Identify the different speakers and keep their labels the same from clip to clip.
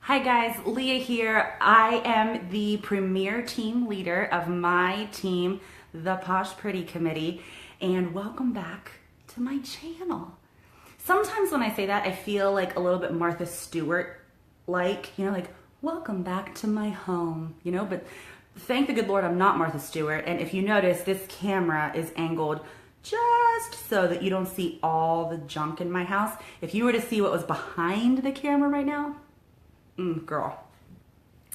Speaker 1: Hi guys, Leah here. I am the premier team leader of my team, the Posh Pretty Committee, and welcome back to my channel. Sometimes when I say that, I feel like a little bit Martha Stewart-like, like, welcome back to my home, but thank the good Lord I'm not Martha Stewart, and if you notice, this camera is angled just so that you don't see all the junk in my house. If you were to see what was behind the camera right now, girl,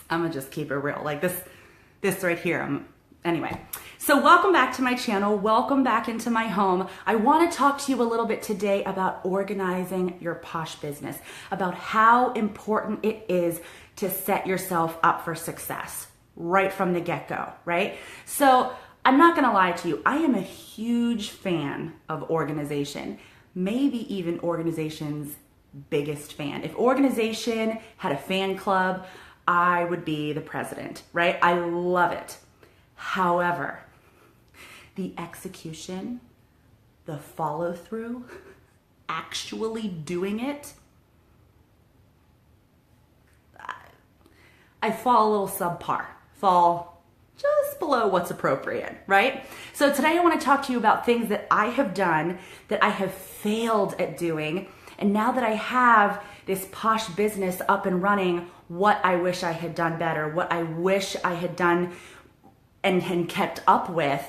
Speaker 1: I'm gonna just keep it real. Like this right here. Anyway, so welcome back to my channel. Welcome back into my home. I want to talk to you a little bit today about organizing your Posh business, about how important it is to set yourself up for success right from the get-go, right? So I'm not gonna lie to you. I am a huge fan of organization, maybe even organization's biggest fan. If organization had a fan club, I would be the president, right? I love it. However, the execution, the follow through, actually doing it, I fall a little subpar, fall just below what's appropriate, right? So today I want to talk to you about things that I have done, that I have failed at doing, and now that I have this Posh business up and running, what I wish I had done better, what I wish I had done and kept up with,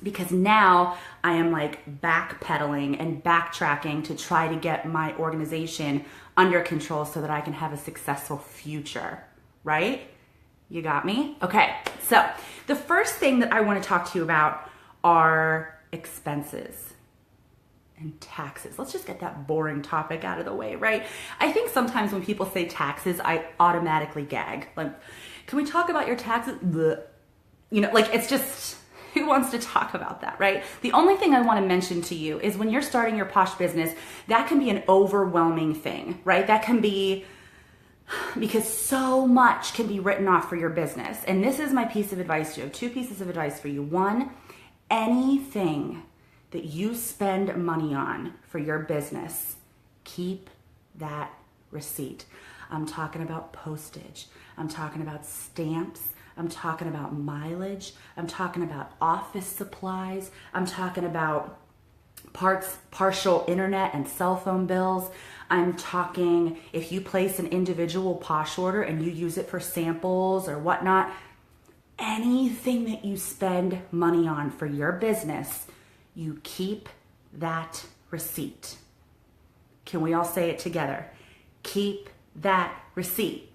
Speaker 1: because now I am like backpedaling and backtracking to try to get my organization under control so that I can have a successful future, right? You got me? Okay, so the first thing that I want to talk to you about are expenses and taxes. Let's just get that boring topic out of the way, right? I think sometimes when people say taxes, I automatically gag. Like, can we talk about your taxes? Blech. It's just, who wants to talk about that, right? The only thing I want to mention to you is when you're starting your Posh business, that can be an overwhelming thing, right? That can be, because so much can be written off for your business. And this is my piece of advice to you. I have two pieces of advice for you. One, anything that you spend money on for your business, keep that receipt. I'm talking about postage. I'm talking about stamps. I'm talking about mileage. I'm talking about office supplies. I'm talking about partial internet and cell phone bills. I'm talking if you place an individual Posh order and you use it for samples or whatnot, anything that you spend money on for your business, you keep that receipt. Can we all say it together? Keep that receipt.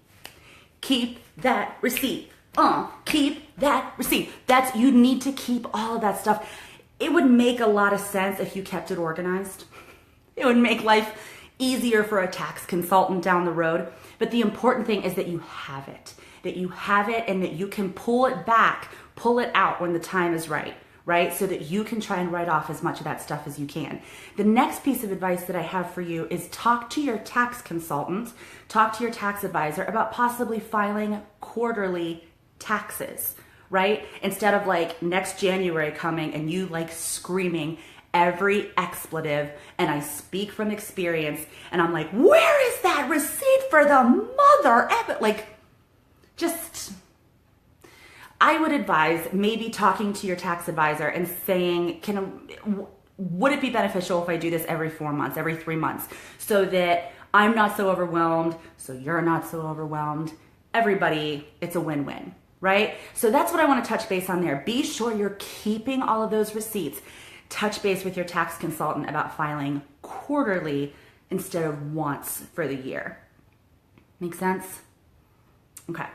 Speaker 1: Keep that receipt. Keep that receipt. You need to keep all of that stuff. It would make a lot of sense if you kept it organized. It would make life easier for a tax consultant down the road. But the important thing is that you have it. That you have it and that you can pull it back, pull it out when the time is right? So that you can try and write off as much of that stuff as you can. The next piece of advice that I have for you is talk to your tax consultant, talk to your tax advisor about possibly filing quarterly taxes, right? Instead of like next January coming and you like screaming every expletive, and I speak from experience, and I'm like, where is that receipt for the mother ever? I would advise maybe talking to your tax advisor and saying, would it be beneficial if I do this every 4 months, every 3 months, so that I'm not so overwhelmed, so you're not so overwhelmed, everybody, it's a win-win, right? So that's what I want to touch base on there. Be sure you're keeping all of those receipts. Touch base with your tax consultant about filing quarterly instead of once for the year. Make sense? Okay.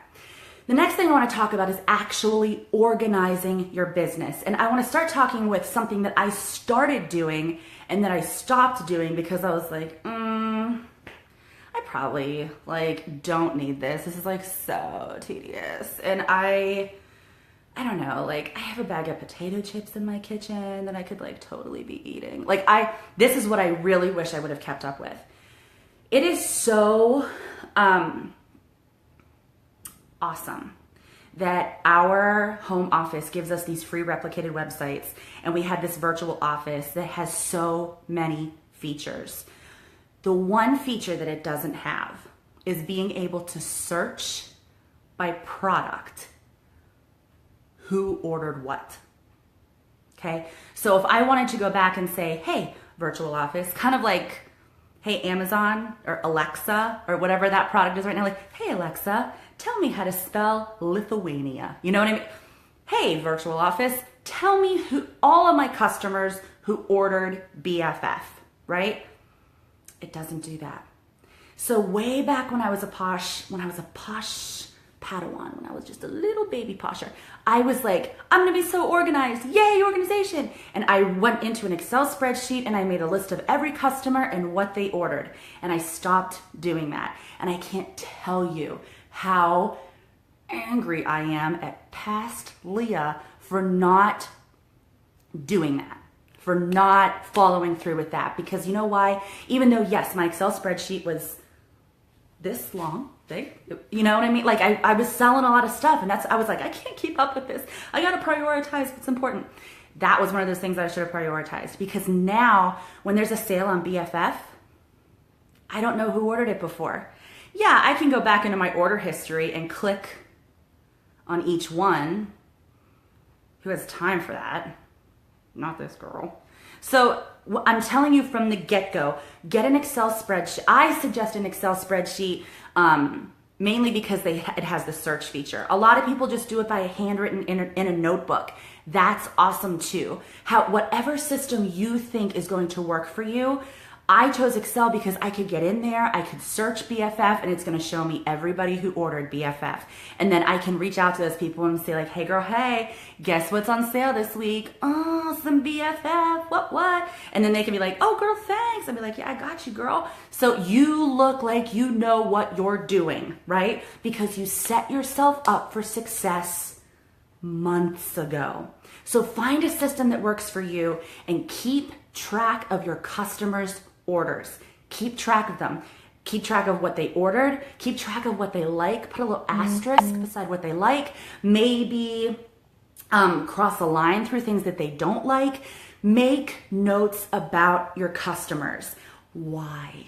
Speaker 1: The next thing I want to talk about is actually organizing your business. And I want to start talking with something that I started doing and that I stopped doing because I was like, I probably don't need this. This is so tedious. And I don't know, I have a bag of potato chips in my kitchen that I could totally be eating. This is what I really wish I would have kept up with. It is so, awesome that our home office gives us these free replicated websites, and we have this virtual office that has so many features. The one feature that it doesn't have is being able to search by product who ordered what. Okay, so if I wanted to go back and say, hey, virtual office, kind of like, hey, Amazon or Alexa or whatever that product is right now, like, hey, Alexa, tell me how to spell Lithuania. You know what I mean? Hey, virtual office, tell me who all of my customers who ordered BFF, right? It doesn't do that. So way back when I was a Posh Padawan, when I was just a little baby Posher, I was like, I'm gonna be so organized, yay, organization. And I went into an Excel spreadsheet and I made a list of every customer and what they ordered. And I stopped doing that. And I can't tell you how angry I am at past Leah for not doing that, for not following through with that. Because you know why? Even though, yes, my Excel spreadsheet was this long, big, you know what I mean? Like I was selling a lot of stuff and I was like, I can't keep up with this. I got to prioritize what's important. That was one of those things that I should have prioritized, because now when there's a sale on BFF, I don't know who ordered it before. Yeah, I can go back into my order history and click on each one. Who has time for that? Not this girl. So I'm telling you from the get-go, get an Excel spreadsheet. I suggest an Excel spreadsheet mainly because it has the search feature. A lot of people just do it by handwritten in a notebook. That's awesome too. Whatever system you think is going to work for you. I chose Excel because I could get in there, I could search BFF, and it's gonna show me everybody who ordered BFF. And then I can reach out to those people and say like, hey girl, hey, guess what's on sale this week? Oh, some BFF, what? And then they can be like, oh girl, thanks. I'd be like, yeah, I got you, girl. So you look like you know what you're doing, right? Because you set yourself up for success months ago. So find a system that works for you and keep track of your customers' orders. Keep track of them. Keep track of what they ordered. Keep track of what they like. Put a little asterisk beside what they like. Maybe cross a line through things that they don't like. Make notes about your customers. Why?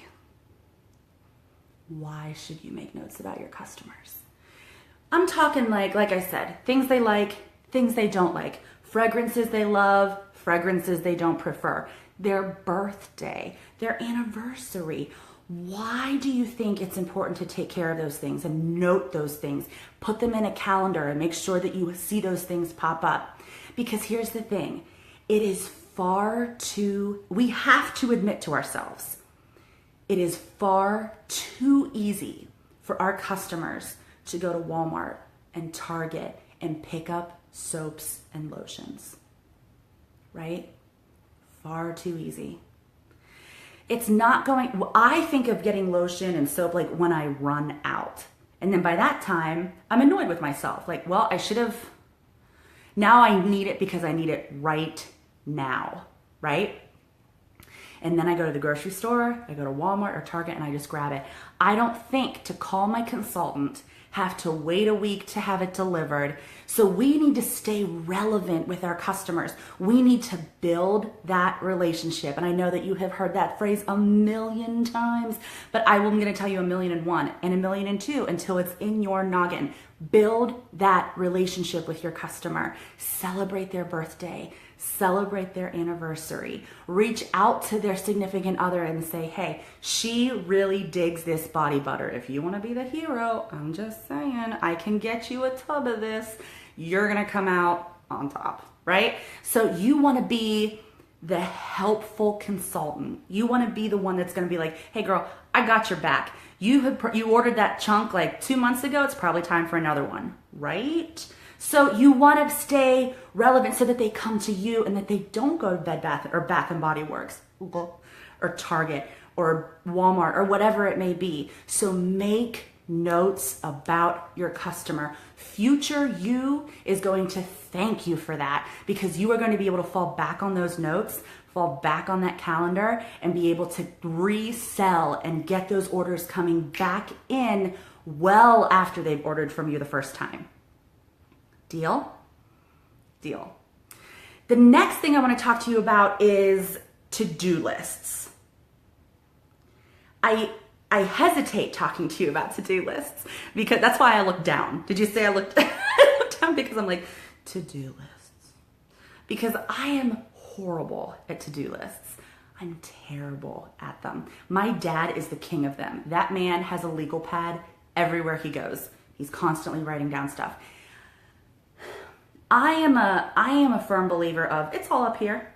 Speaker 1: Why should you make notes about your customers? I'm talking like I said, things they like, things they don't like, fragrances they love, fragrances they don't prefer, their birthday, their anniversary. Why do you think it's important to take care of those things and note those things? Put them in a calendar and make sure that you see those things pop up. Because here's the thing, it is we have to admit to ourselves, it is far too easy for our customers to go to Walmart and Target and pick up soaps and lotions, right? Far too easy. It's not going, I think of getting lotion and soap like when I run out. And then by that time, I'm annoyed with myself. Like, well, I should have, now I need it because I need it right now, right? And then I go to the grocery store, I go to Walmart or Target and I just grab it. I don't think to call my consultant, have to wait a week to have it delivered. So we need to stay relevant with our customers. We need to build that relationship. And I know that you have heard that phrase a million times, but I'm going to tell you 1,000,001 and 1,000,002 until it's in your noggin. Build that relationship with your customer. Celebrate their birthday. Celebrate their anniversary. Reach out to their significant other and say, hey, she really digs this body butter. If you want to be the hero, I'm just saying, I can get you a tub of this. You're going to come out on top, right? So you want to be the helpful consultant. You want to be the one that's going to be like, hey girl, I got your back. You ordered that chunk like 2 months ago. It's probably time for another one, right? So you want to stay relevant so that they come to you and that they don't go to Bed Bath or Bath and Body Works or Target or Walmart or whatever it may be. So make notes about your customer. Future you is going to thank you for that, because you are going to be able to fall back on those notes, fall back on that calendar, and be able to resell and get those orders coming back in well after they've ordered from you the first time. Deal? Deal. The next thing I want to talk to you about is to-do lists. I hesitate talking to you about to-do lists because that's why I look down. Did you say I looked, I looked down? Because I'm like, to-do lists. Because I am horrible at to-do lists. I'm terrible at them. My dad is the king of them. That man has a legal pad everywhere he goes. He's constantly writing down stuff. I am a firm believer of it's all up here.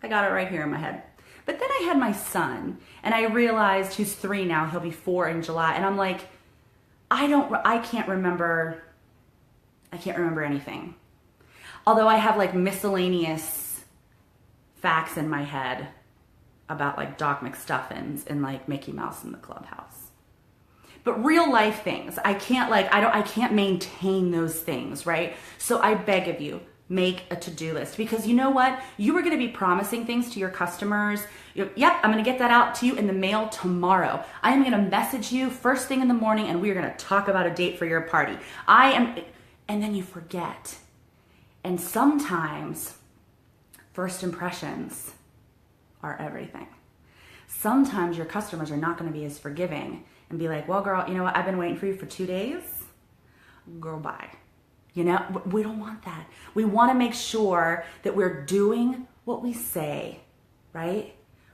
Speaker 1: I got it right here in my head. But then I had my son and I realized he's 3 now. He'll be 4 in July. And I'm like, I can't remember anything. Although I have like miscellaneous facts in my head about like Doc McStuffins and like Mickey Mouse in the clubhouse. But real life things, I can't maintain those things, right? So I beg of you, make a to-do list, because you know what? You are going to be promising things to your customers. Yep, I'm going to get that out to you in the mail tomorrow. I am going to message you first thing in the morning and we are going to talk about a date for your party. And then you forget. And sometimes first impressions are everything. Sometimes your customers are not going to be as forgiving and be like, well, girl, you know what? I've been waiting for you for 2 days. Girl, bye. You know, we don't want that. We want to make sure that we're doing what we say, right?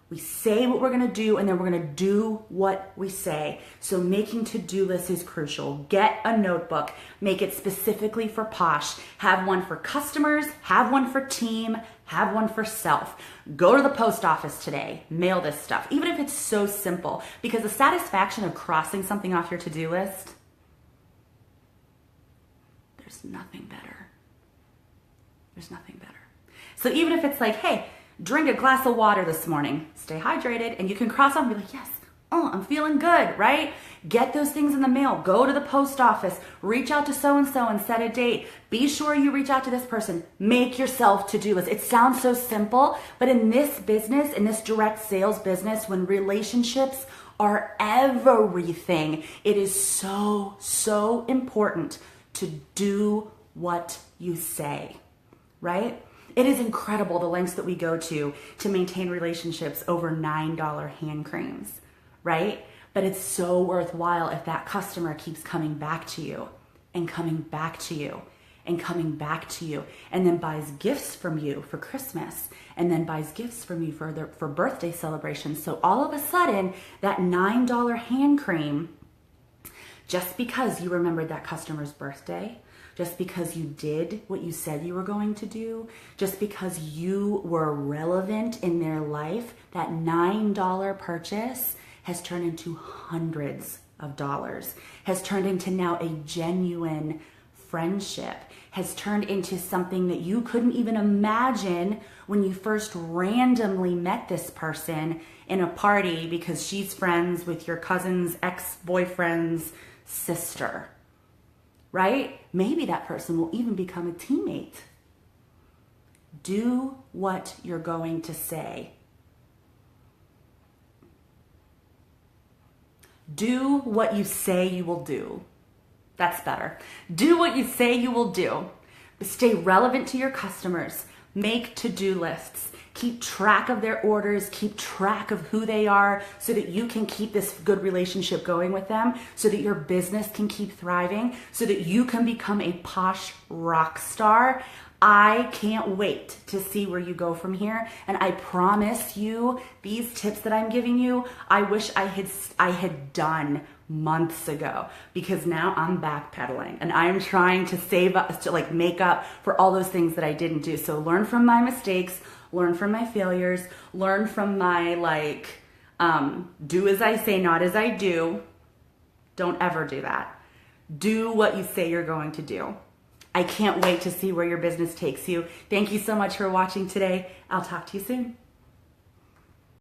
Speaker 1: We say what we're going to do and then we're going to do what we say. So making to-do lists is crucial. Get a notebook. Make it specifically for Posh. Have one for customers. Have one for team. Have one for self. Go to the post office today. Mail this stuff. Even if it's so simple. Because the satisfaction of crossing something off your to-do list, there's nothing better. There's nothing better. So even if it's like, hey, drink a glass of water this morning, stay hydrated, and you can cross off and be like, yes, oh, I'm feeling good, right? Get those things in the mail. Go to the post office. Reach out to so-and-so and set a date. Be sure you reach out to this person. Make yourself to-do list. It sounds so simple, but in this business, in this direct sales business, when relationships are everything, it is so, so important to do what you say, right? It is incredible the lengths that we go to maintain relationships over $9 hand creams, right? But it's so worthwhile if that customer keeps coming back to you and coming back to you and coming back to you and then buys gifts from you for Christmas and then buys gifts from you for birthday celebrations. So all of a sudden, that $9 hand cream, just because you remembered that customer's birthday, just because you did what you said you were going to do, just because you were relevant in their life, that $9 purchase has turned into hundreds of dollars, has turned into now a genuine friendship, has turned into something that you couldn't even imagine when you first randomly met this person in a party because she's friends with your cousin's ex-boyfriend's sister. Right? Maybe that person will even become a teammate. Do what you're going to say. Do what you say you will do. That's better. Do what you say you will do. Stay relevant to your customers. Make to-do lists. Keep track of their orders, keep track of who they are so that you can keep this good relationship going with them, so that your business can keep thriving, so that you can become a Posh rock star. I can't wait to see where you go from here. And I promise you, these tips that I'm giving you, I wish I had done months ago, because now I'm backpedaling and I'm trying to save up, to like make up for all those things that I didn't do. So learn from my mistakes, learn from my failures, learn from my do as I say, not as I do. Don't ever do that. Do what you say you're going to do. I can't wait to see where your business takes you. Thank you so much for watching today. I'll talk to you soon.